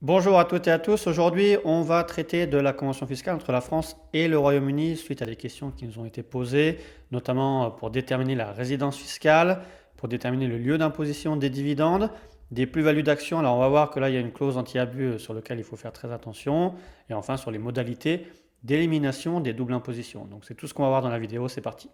Bonjour à toutes et à tous. Aujourd'hui, on va traiter de la convention fiscale entre la France et le Royaume-Uni suite à des questions qui nous ont été posées, notamment pour déterminer la résidence fiscale, pour déterminer le lieu d'imposition des dividendes, des plus-values d'actions. Alors, on va voir que là, il y a une clause anti-abus sur laquelle il faut faire très attention. Et enfin, sur les modalités d'élimination des doubles impositions. Donc, c'est tout ce qu'on va voir dans la vidéo. C'est parti.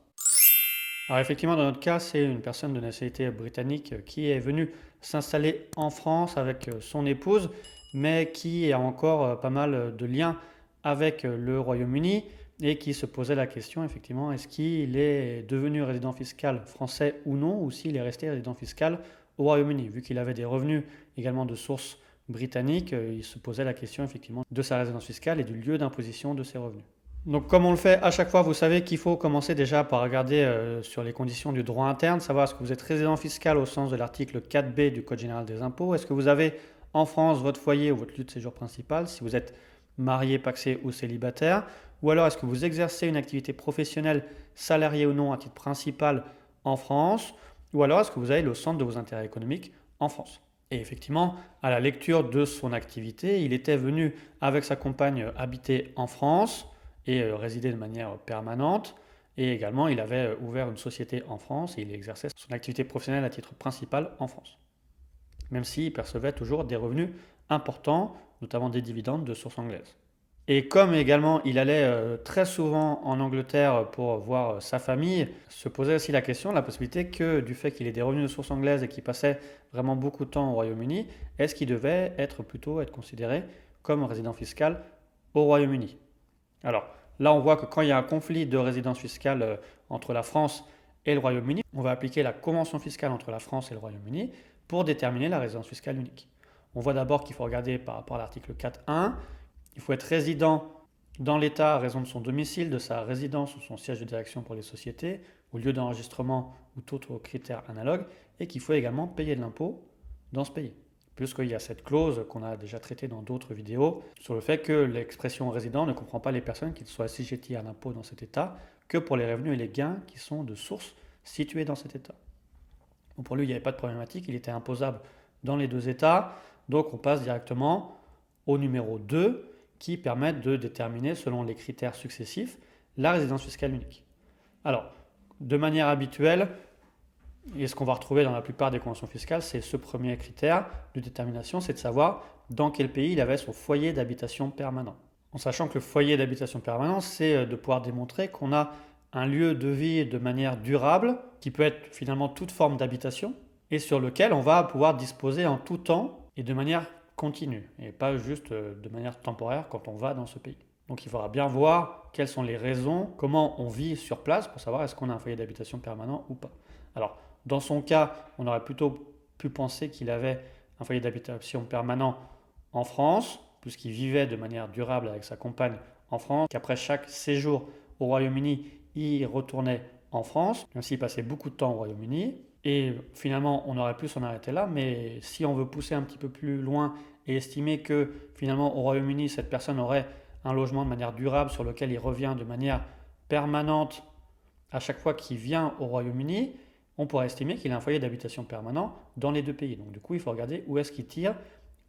Alors effectivement, dans notre cas, c'est une personne de nationalité britannique qui est venue s'installer en France avec son épouse, mais qui a encore pas mal de liens avec le Royaume-Uni et qui se posait la question, effectivement, est-ce qu'il est devenu résident fiscal français ou non, ou s'il est resté résident fiscal au Royaume-Uni. Vu qu'il avait des revenus également de sources britanniques, il se posait la question, effectivement, de sa résidence fiscale et du lieu d'imposition de ses revenus. Donc comme on le fait à chaque fois, vous savez qu'il faut commencer déjà par regarder sur les conditions du droit interne, savoir est-ce que vous êtes résident fiscal au sens de l'article 4B du Code général des impôts, est-ce que vous avez en France votre foyer ou votre lieu de séjour principal, si vous êtes marié, pacsé ou célibataire, ou alors est-ce que vous exercez une activité professionnelle, salariée ou non, à titre principal en France, ou alors est-ce que vous avez le centre de vos intérêts économiques en France. Et effectivement, à la lecture de son activité, il était venu avec sa compagne habiter en France et résider de manière permanente. Et également, il avait ouvert une société en France et il exerçait son activité professionnelle à titre principal en France. Même s'il percevait toujours des revenus importants, notamment des dividendes de source anglaise. Et comme également il allait très souvent en Angleterre pour voir sa famille, se posait aussi la question, la possibilité que du fait qu'il ait des revenus de source anglaise et qu'il passait vraiment beaucoup de temps au Royaume-Uni, est-ce qu'il devait plutôt être considéré comme résident fiscal au Royaume-Uni. Alors là, on voit que quand il y a un conflit de résidence fiscale entre la France et le Royaume-Uni, on va appliquer la convention fiscale entre la France et le Royaume-Uni pour déterminer la résidence fiscale unique. On voit d'abord qu'il faut regarder par rapport à l'article 4.1, il faut être résident dans l'État à raison de son domicile, de sa résidence ou son siège de direction pour les sociétés, ou lieu d'enregistrement ou tout autre critère analogue, et qu'il faut également payer de l'impôt dans ce pays puisqu'il y a cette clause qu'on a déjà traitée dans d'autres vidéos sur le fait que l'expression résident ne comprend pas les personnes qui soient assujetties à l'impôt dans cet État que pour les revenus et les gains qui sont de source située dans cet État. Donc pour lui, il n'y avait pas de problématique, il était imposable dans les deux États, donc on passe directement au numéro 2 qui permet de déterminer, selon les critères successifs, la résidence fiscale unique. Alors, de manière habituelle, et ce qu'on va retrouver dans la plupart des conventions fiscales, c'est ce premier critère de détermination, c'est de savoir dans quel pays il avait son foyer d'habitation permanent. En sachant que le foyer d'habitation permanent, c'est de pouvoir démontrer qu'on a un lieu de vie de manière durable, qui peut être finalement toute forme d'habitation, et sur lequel on va pouvoir disposer en tout temps et de manière continue, et pas juste de manière temporaire quand on va dans ce pays. Donc il faudra bien voir quelles sont les raisons, comment on vit sur place pour savoir est-ce qu'on a un foyer d'habitation permanent ou pas. Alors, dans son cas, on aurait plutôt pu penser qu'il avait un foyer d'habitation permanent en France, puisqu'il vivait de manière durable avec sa compagne en France, qu'après chaque séjour au Royaume-Uni, il retournait en France, même s'il passait beaucoup de temps au Royaume-Uni. Et finalement, on aurait pu s'en arrêter là, mais si on veut pousser un petit peu plus loin et estimer que finalement au Royaume-Uni, cette personne aurait un logement de manière durable sur lequel il revient de manière permanente à chaque fois qu'il vient au Royaume-Uni, on pourrait estimer qu'il a un foyer d'habitation permanent dans les deux pays. Donc du coup, il faut regarder où est-ce qu'il tire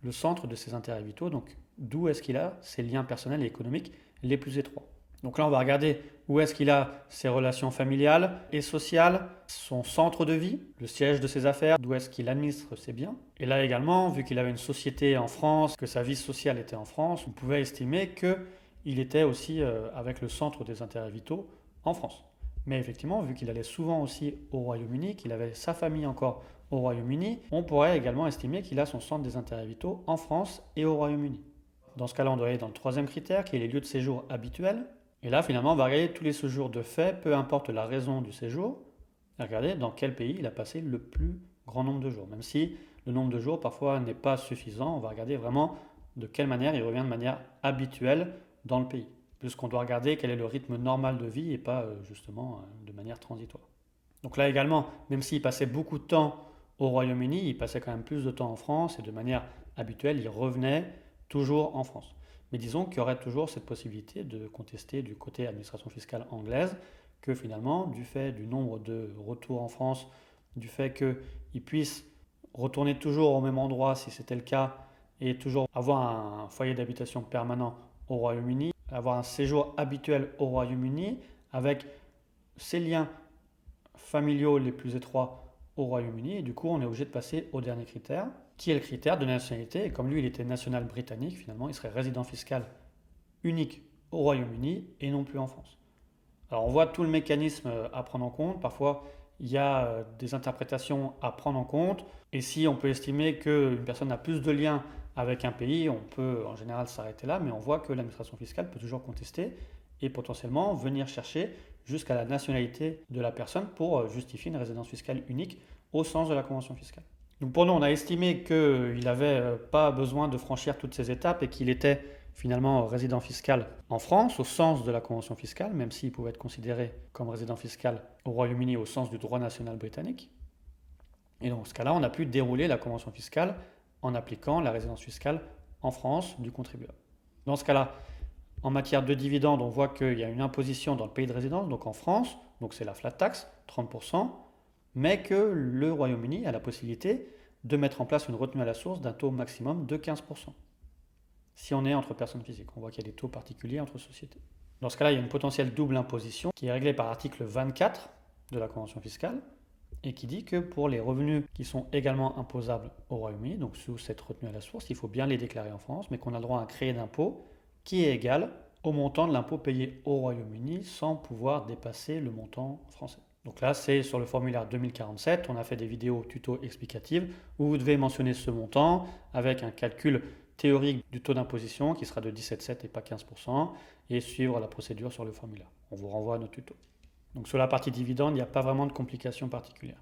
le centre de ses intérêts vitaux, donc d'où est-ce qu'il a ses liens personnels et économiques les plus étroits. Donc là, on va regarder où est-ce qu'il a ses relations familiales et sociales, son centre de vie, le siège de ses affaires, d'où est-ce qu'il administre ses biens. Et là également, vu qu'il avait une société en France, que sa vie sociale était en France, on pouvait estimer qu'il était aussi avec le centre des intérêts vitaux en France. Mais effectivement, vu qu'il allait souvent aussi au Royaume-Uni, qu'il avait sa famille encore au Royaume-Uni, on pourrait également estimer qu'il a son centre des intérêts vitaux en France et au Royaume-Uni. Dans ce cas-là, on doit aller dans le troisième critère, qui est les lieux de séjour habituels. Et là, finalement, on va regarder tous les séjours de fait, peu importe la raison du séjour, et regarder dans quel pays il a passé le plus grand nombre de jours. Même si le nombre de jours, parfois, n'est pas suffisant, on va regarder vraiment de quelle manière il revient de manière habituelle dans le pays. Puisqu'on doit regarder quel est le rythme normal de vie et pas justement de manière transitoire. Donc là également, même s'il passait beaucoup de temps au Royaume-Uni, il passait quand même plus de temps en France et de manière habituelle, il revenait toujours en France. Mais disons qu'il y aurait toujours cette possibilité de contester du côté administration fiscale anglaise que finalement, du fait du nombre de retours en France, du fait qu'il puisse retourner toujours au même endroit si c'était le cas, et toujours avoir un foyer d'habitation permanent au Royaume-Uni, avoir un séjour habituel au Royaume-Uni avec ses liens familiaux les plus étroits au Royaume-Uni. Et du coup, on est obligé de passer au dernier critère, qui est le critère de nationalité. Et comme lui, il était national britannique, finalement, il serait résident fiscal unique au Royaume-Uni et non plus en France. Alors on voit tout le mécanisme à prendre en compte. Parfois, il y a des interprétations à prendre en compte. Et si on peut estimer qu'une personne a plus de liens avec un pays, on peut en général s'arrêter là, mais on voit que l'administration fiscale peut toujours contester et potentiellement venir chercher jusqu'à la nationalité de la personne pour justifier une résidence fiscale unique au sens de la convention fiscale. Donc pour nous, on a estimé qu'il n'avait pas besoin de franchir toutes ces étapes et qu'il était finalement résident fiscal en France au sens de la convention fiscale, même s'il pouvait être considéré comme résident fiscal au Royaume-Uni au sens du droit national britannique. Et dans ce cas-là, on a pu dérouler la convention fiscale en appliquant la résidence fiscale en France du contribuable. Dans ce cas-là, en matière de dividendes, on voit qu'il y a une imposition dans le pays de résidence, donc en France, donc c'est la flat tax, 30%, mais que le Royaume-Uni a la possibilité de mettre en place une retenue à la source d'un taux maximum de 15%. Si on est entre personnes physiques, on voit qu'il y a des taux particuliers entre sociétés. Dans ce cas-là, il y a une potentielle double imposition qui est réglée par l'article 24 de la Convention fiscale et qui dit que pour les revenus qui sont également imposables au Royaume-Uni, donc sous cette retenue à la source, il faut bien les déclarer en France, mais qu'on a le droit à un crédit d'impôt qui est égal au montant de l'impôt payé au Royaume-Uni sans pouvoir dépasser le montant français. Donc là, c'est sur le formulaire 2047, on a fait des vidéos tuto explicatives où vous devez mentionner ce montant avec un calcul théorique du taux d'imposition qui sera de 17,7 et pas 15% et suivre la procédure sur le formulaire. On vous renvoie à nos tutos. Donc sur la partie dividende, il n'y a pas vraiment de complications particulières.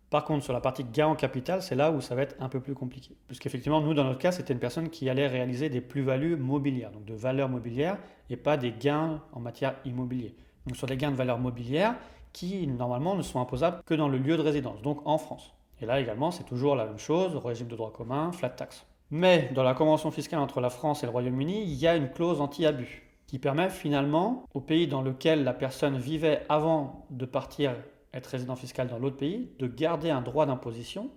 Par contre, sur la partie gain en capital, c'est là où ça va être un peu plus compliqué. Puisqu'effectivement, nous, dans notre cas, c'était une personne qui allait réaliser des plus-values mobilières, donc de valeur mobilière, et pas des gains en matière immobilière. Donc sur des gains de valeur mobilière qui, normalement, ne sont imposables que dans le lieu de résidence, donc en France. Et là également, c'est toujours la même chose, régime de droit commun, flat tax. Mais dans la convention fiscale entre la France et le Royaume-Uni, il y a une clause anti-abus qui permet finalement au pays dans lequel la personne vivait avant de partir être résident fiscal dans l'autre pays, de garder un droit d'imposition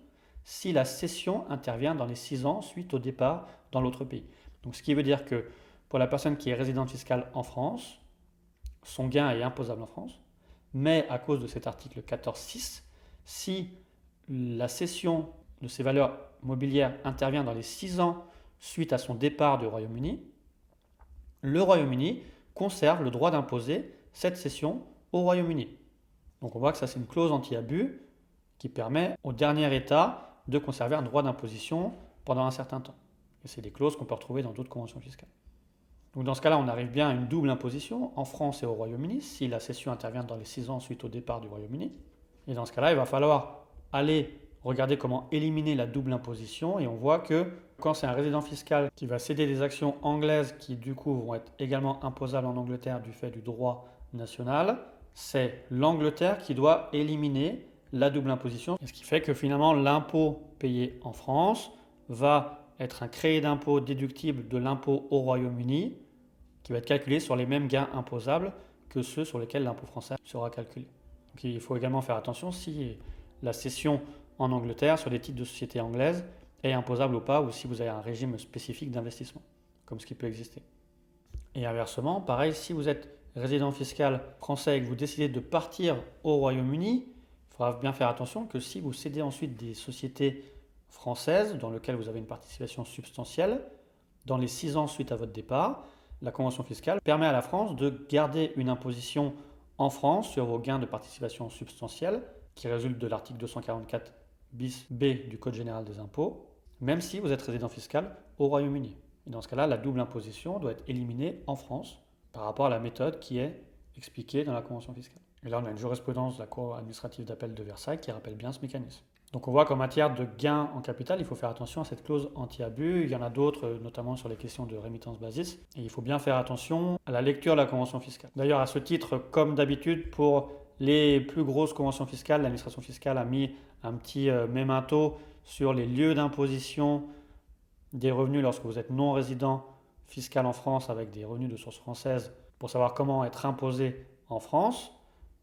si la cession intervient dans les 6 ans suite au départ dans l'autre pays. Donc ce qui veut dire que pour la personne qui est résidente fiscale en France, son gain est imposable en France, mais à cause de cet article 14.6, si la cession de ces valeurs mobilières intervient dans les 6 ans suite à son départ du Royaume-Uni, le Royaume-Uni conserve le droit d'imposer cette cession au Royaume-Uni. Donc on voit que ça c'est une clause anti-abus qui permet au dernier État de conserver un droit d'imposition pendant un certain temps. Et c'est des clauses qu'on peut retrouver dans d'autres conventions fiscales. Donc dans ce cas-là, on arrive bien à une double imposition en France et au Royaume-Uni si la cession intervient dans les 6 ans suite au départ du Royaume-Uni. Et dans ce cas-là, il va falloir aller regarder comment éliminer la double imposition et on voit que quand c'est un résident fiscal qui va céder des actions anglaises qui du coup vont être également imposables en Angleterre du fait du droit national, c'est l'Angleterre qui doit éliminer la double imposition. Et ce qui fait que finalement l'impôt payé en France va être un crédit d'impôt déductible de l'impôt au Royaume-Uni qui va être calculé sur les mêmes gains imposables que ceux sur lesquels l'impôt français sera calculé. Donc il faut également faire attention si la cession en Angleterre sur des titres de société anglaises est imposable ou pas, ou si vous avez un régime spécifique d'investissement, comme ce qui peut exister. Et inversement, pareil, si vous êtes résident fiscal français et que vous décidez de partir au Royaume-Uni, il faudra bien faire attention que si vous cédez ensuite des sociétés françaises dans lesquelles vous avez une participation substantielle, dans les 6 ans suite à votre départ, la convention fiscale permet à la France de garder une imposition en France sur vos gains de participation substantielle qui résulte de l'article 244 bis B du Code général des impôts, même si vous êtes résident fiscal au Royaume-Uni. Et dans ce cas-là, la double imposition doit être éliminée en France par rapport à la méthode qui est expliquée dans la convention fiscale. Et là, on a une jurisprudence de la Cour administrative d'appel de Versailles qui rappelle bien ce mécanisme. Donc on voit qu'en matière de gains en capital, il faut faire attention à cette clause anti-abus. Il y en a d'autres, notamment sur les questions de rémittance basis. Et il faut bien faire attention à la lecture de la convention fiscale. D'ailleurs, à ce titre, comme d'habitude, pour les plus grosses conventions fiscales, l'administration fiscale a mis un petit memento sur les lieux d'imposition des revenus lorsque vous êtes non résident fiscal en France avec des revenus de source française pour savoir comment être imposé en France.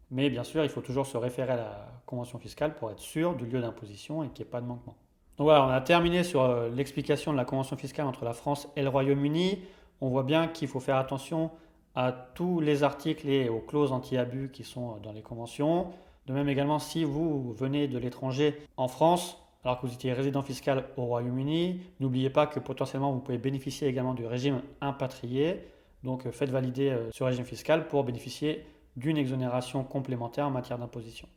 Mais bien sûr, il faut toujours se référer à la convention fiscale pour être sûr du lieu d'imposition et qu'il n'y ait pas de manquement. Donc voilà, on a terminé sur l'explication de la convention fiscale entre la France et le Royaume-Uni. On voit bien qu'il faut faire attention à tous les articles et aux clauses anti-abus qui sont dans les conventions. De même également, si vous venez de l'étranger en France, alors que vous étiez résident fiscal au Royaume-Uni, n'oubliez pas que potentiellement vous pouvez bénéficier également du régime impatrié. Donc faites valider ce régime fiscal pour bénéficier d'une exonération complémentaire en matière d'imposition.